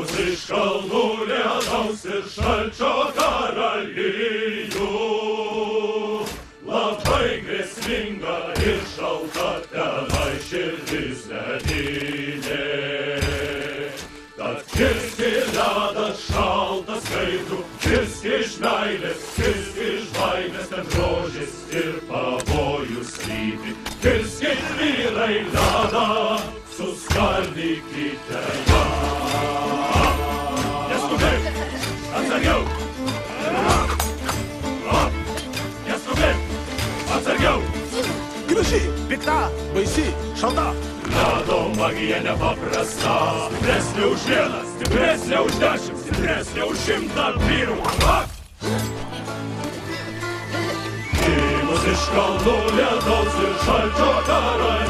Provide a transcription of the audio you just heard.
mus iš kalnų lietaus ir šalčio karalijų. Labai grėsminga ir šalta tenai širdis netylė. Tad kirski ledą šaltą skaidrų, kirski iš meilės, kirski iš baimės, ten grožis ir pavojus slypi. Kirski vyrai ledą, suskaldykite ją. Neskubėk, atsargiau! Neskubėk, atsargiau! Graži, pikta, baisi, šalta. Ledo magija nepaprasta, stipresnė už vieną, stipresnė už 10, stipresnė už 100 vyrų. Į mus iš kalnų lietaus ir šalčio karai